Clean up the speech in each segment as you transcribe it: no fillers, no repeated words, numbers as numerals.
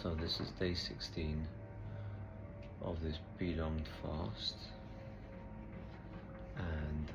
So this is day 16 of this prolonged fast, and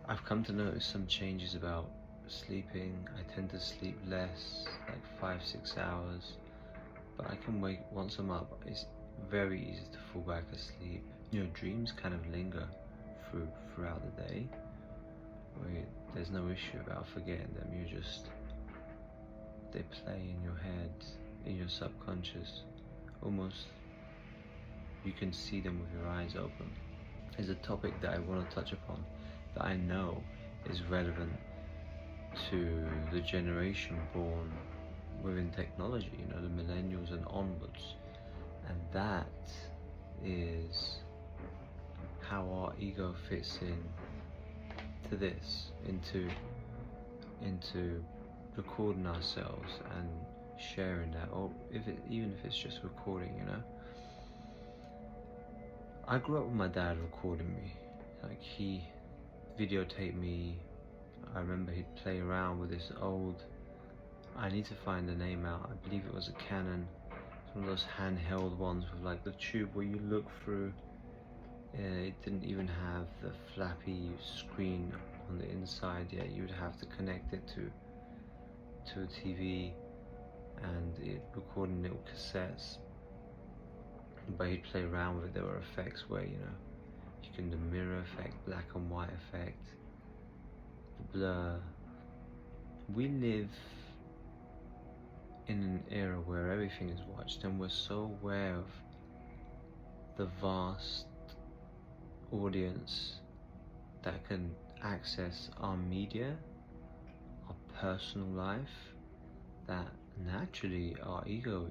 I've come to notice some changes about sleeping. I tend to sleep less, like 5-6 hours, but I can wake, once I'm up, it's very easy to fall back asleep. You know, dreams kind of linger throughout the day. There's no issue about forgetting them. They play in your head, in your subconscious. Almost you can see them with your eyes open. There's a topic that I want to touch upon that I know is relevant to the generation born within technology, you know, the millennials and onwards, and that is how our ego fits in to this, into recording ourselves and sharing that, or even if it's just recording, you know. I grew up with my dad recording me. Like, he videotaped me. I remember he'd play around with this old, I need to find the name out, I believe it was a Canon. It's one of those handheld ones with like the tube where you look through. It didn't even have the flappy screen on the inside yet. You would have to connect it to a TV, and it recorded little cassettes. But he'd play around with it. There were effects where, you know, you can do the mirror effect, black and white effect, the blur. We live in an era where everything is watched, and we're so aware of the vast audience that can access our media, our personal life, that naturally our ego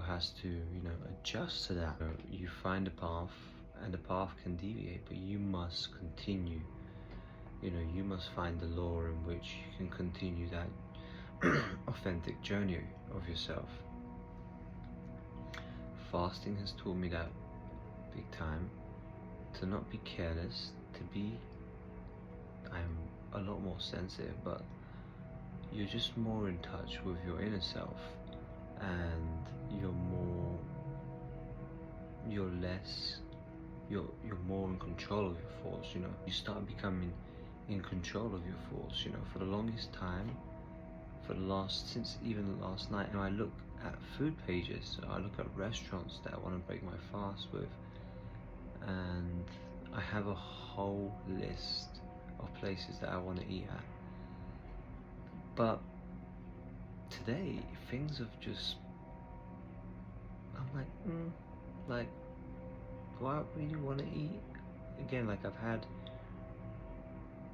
has to, you know, adjust to that. You find a path, and the path can deviate, but you must continue. You know, you must find the law in which you can continue that authentic journey of yourself. Fasting has taught me that big time, to not be careless, I'm a lot more sensitive, but you're just more in touch with your inner self, and you're more in control of your thoughts. You know, you start becoming in control of your thoughts. You know, for the longest time, since even last night, you know, I look at food pages, I look at restaurants that I want to break my fast with, and I have a whole list of places that I want to eat at. But today, things have just, I'm like, do I really want to eat? Again, like, I've had,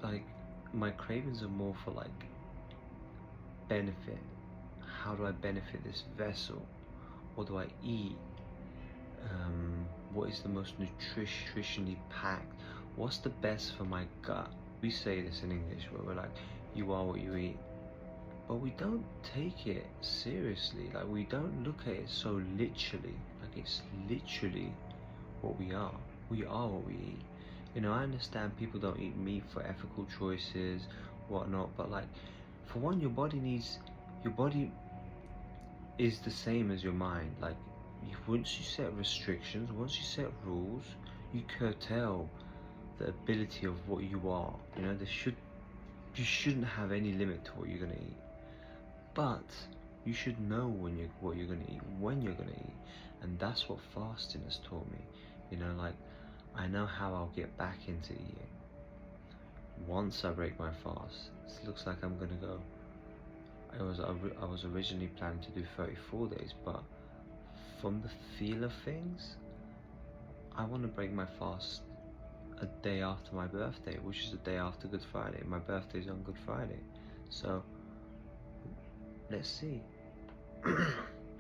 like, my cravings are more for like benefit. How do I benefit this vessel? What do I eat? What is the most nutritionally packed? What's the best for my gut? We say this in English where we're like, you are what you eat. But we don't take it seriously. Like, we don't look at it so literally. Like, it's literally what we are. We are what we eat. You know, I understand people don't eat meat for ethical choices, whatnot, but like, for one, your body is the same as your mind. Like, once you set restrictions, once you set rules, you curtail the ability of what you are. You know, you shouldn't have any limit to what you're gonna eat. But you should know what you're gonna eat, when you're gonna eat. And that's what fasting has taught me. You know, like, I know how I'll get back into eating once I break my fast. It looks like I'm gonna go. I was originally planning to do 34 days, but from the feel of things, I want to break my fast a day after my birthday, which is the day after Good Friday. My birthday's on Good Friday, so let's see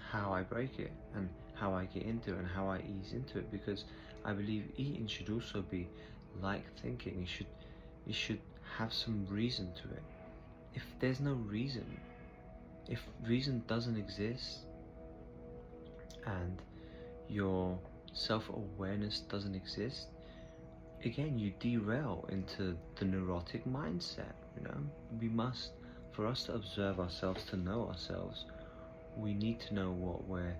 how I break it, and how I get into it, and how I ease into it, because I believe eating should also be like thinking. It should have some reason to it. If there's no reason, if reason doesn't exist, and your self-awareness doesn't exist, again, you derail into the neurotic mindset. We must, for us to observe ourselves, to know ourselves, we need to know what we're,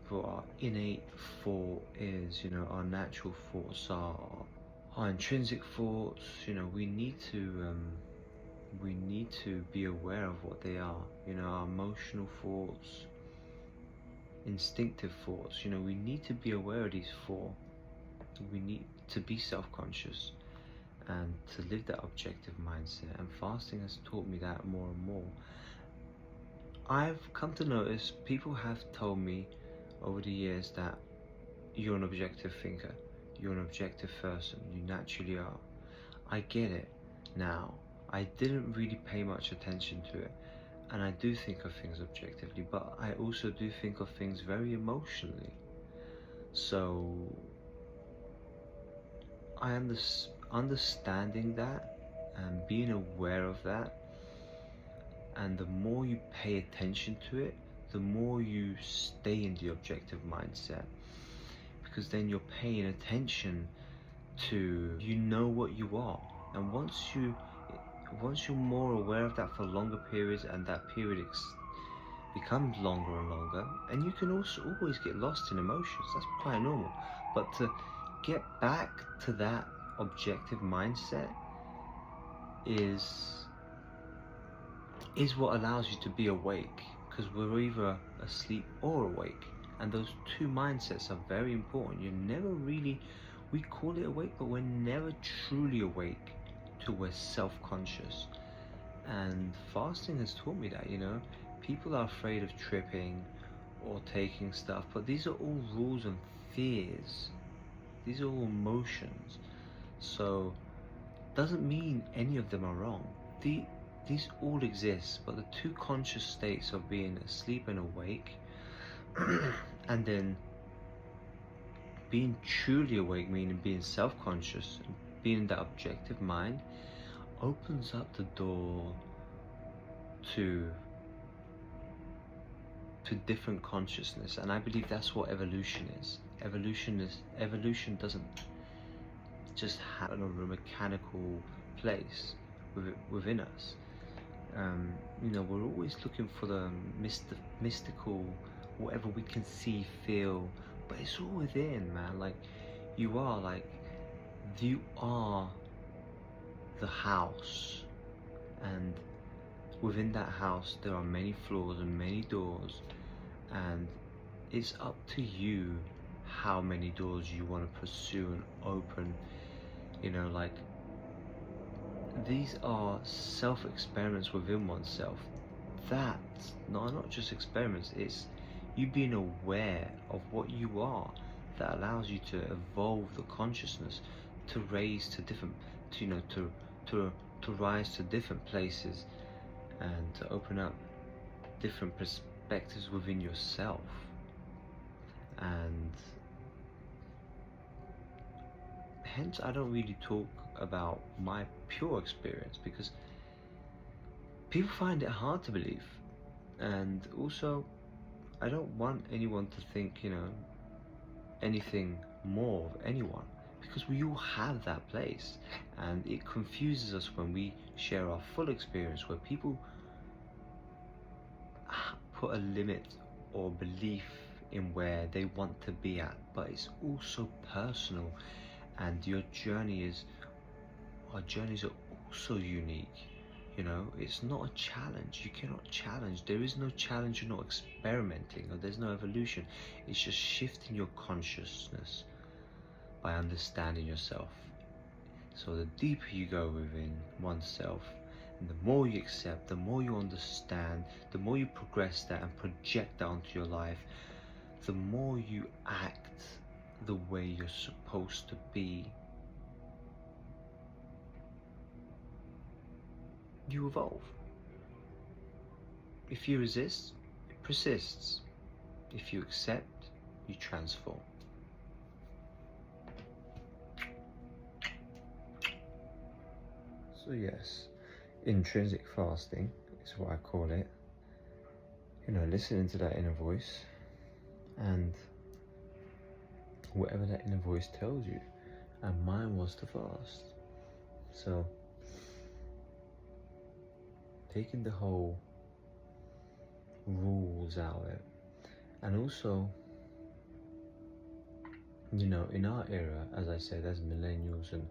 what our innate thought is, our natural thoughts are, our intrinsic thoughts. We need to be aware of what they are. Our emotional thoughts, instinctive thoughts. We need to be aware of these four. We need to be self-conscious and to live that objective mindset. And fasting has taught me that more and more. I've come to notice people have told me over the years that you're an objective thinker, you're an objective person, you naturally are. I get it now. I didn't really pay much attention to it, and I do think of things objectively, but I also do think of things very emotionally. So I understanding that and being aware of that, and the more you pay attention to it, the more you stay in the objective mindset, because then you're paying attention to, what you are. And once you're more aware of that for longer periods, and that period becomes longer and longer, and you can also always get lost in emotions, that's quite normal, but to get back to that objective mindset is what allows you to be awake, because we're either asleep or awake, and those two mindsets are very important. You're never really, we call it awake, but we're never truly awake till we're self-conscious. And fasting has taught me that. People are afraid of tripping or taking stuff, but these are all rules and fears. These are all emotions. So doesn't mean any of them are wrong. These all exist, but the two conscious states of being asleep and awake, and then being truly awake, meaning being self-conscious and being in that objective mind, opens up the door to different consciousness. And I believe that's what evolution is. Evolution doesn't just happen on a mechanical place within us. We're always looking for the mystical, whatever we can see, feel, but it's all within, man. Like, you are the house, and within that house there are many floors and many doors, and it's up to you how many doors you want to pursue and open. These are self-experiments within oneself. That's not just experiments, it's you being aware of what you are, that allows you to evolve the consciousness, to raise to different, to rise to different places, and to open up different perspectives within yourself. And hence I don't really talk about my pure experience, because people find it hard to believe. And also, I don't want anyone to think, anything more of anyone, because we all have that place, and it confuses us when we share our full experience, where people put a limit or belief in where they want to be at. But it's also personal, and our journeys are also unique. It's not a challenge. You cannot challenge. There is no challenge. You're not experimenting, or there's no evolution. It's just shifting your consciousness by understanding yourself. So the deeper you go within oneself, and the more you accept, the more you understand, the more you progress that and project that onto your life, the more you act the way you're supposed to be, you evolve. If you resist, it persists. If you accept, you transform. So yes, intrinsic fasting is what I call it. Listening to that inner voice and whatever that inner voice tells you. And mine was to fast. So taking the whole rules out of it, and also, you know, in our era, as I said, as millennials and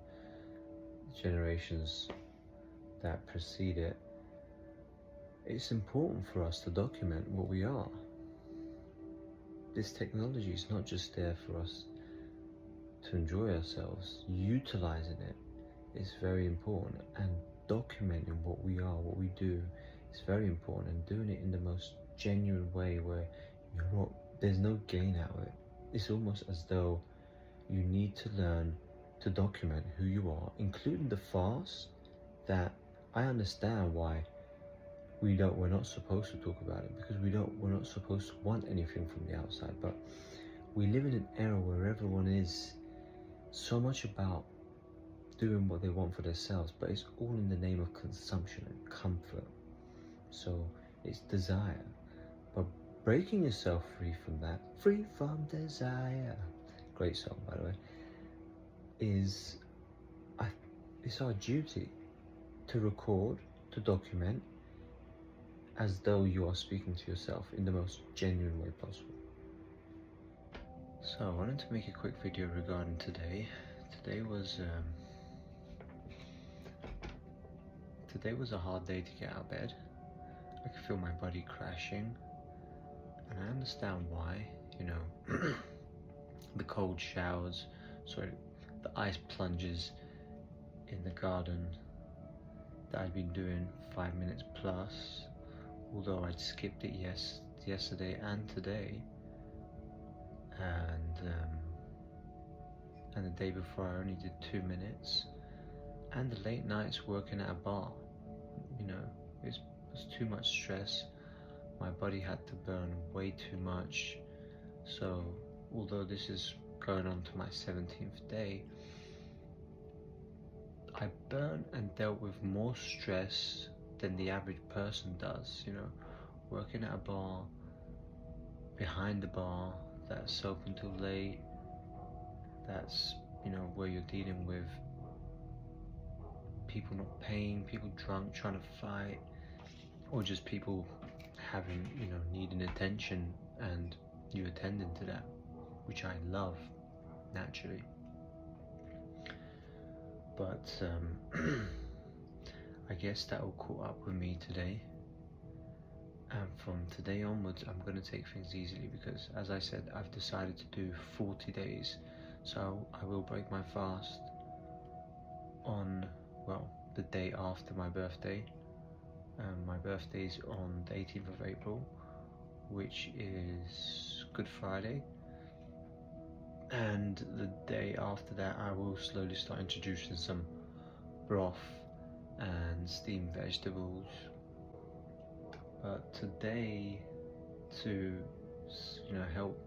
generations that precede it, it's important for us to document what we are. This technology is not just there for us to enjoy ourselves. Utilizing it is very important, and documenting what we are, what we do, is very important, and doing it in the most genuine way where there's no gain out of it. It's almost as though you need to learn to document who you are, including the fast. That I understand why we're not supposed to talk about it, because we're not supposed to want anything from the outside. But we live in an era where everyone is so much about doing what they want for themselves, but it's all in the name of consumption and comfort. So it's desire. But breaking yourself free from that, free from desire, great song by the way, it's our duty to record, to document, as though you are speaking to yourself in the most genuine way possible. So I wanted to make a quick video regarding today. Today was a hard day to get out of bed. I could feel my body crashing, and I understand why. You know, the cold showers, the ice plunges in the garden that I'd been doing 5 minutes plus, although I'd skipped it yesterday and today, and the day before I only did 2 minutes, and the late nights working at a bar. You know, it was too much stress. My body had to burn way too much. So although this is going on to my 17th day, I burned and dealt with more stress than the average person does. You know, working at a bar, behind the bar, that's open till late, that's, you know, where you're dealing with people not paying, people drunk trying to fight, or just people having, you know, needing attention, and you attending to that, which I love naturally. But I guess that will caught up with me today, and from today onwards I'm going to take things easily, because as I said, I've decided to do 40 days. So I will break my fast on, well, the day after my birthday. My birthday is on the 18th of April, which is Good Friday, and the day after that I will slowly start introducing some broth and steamed vegetables. But today, to, you know, help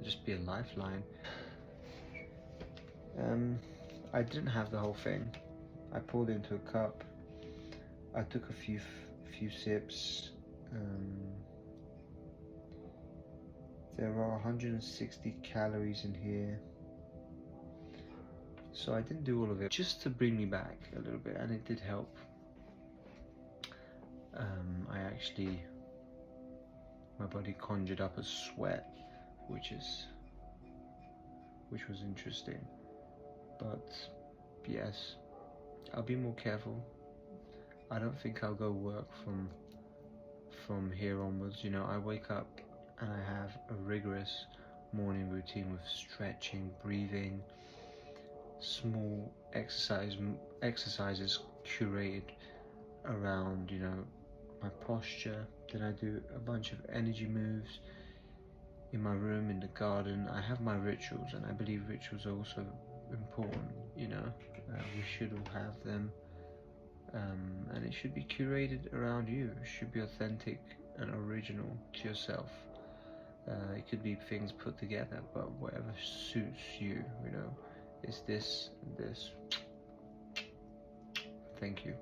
just be a lifeline, I didn't have the whole thing. I poured into a cup. I took a few sips. There are 160 calories in here, so I didn't do all of it, just to bring me back a little bit, and it did help. My body conjured up a sweat, which was interesting. But yes, I'll be more careful. I don't think I'll go work from here onwards. You know, I wake up and I have a rigorous morning routine with stretching, breathing, small exercises curated around, you know, my posture. Then I do a bunch of energy moves in my room, in the garden. I have my rituals, and I believe rituals are also important. You know, we should all have them, and it should be curated around you. It should be authentic and original to yourself. It could be things put together, but whatever suits you. You know, it's this and this. Thank you.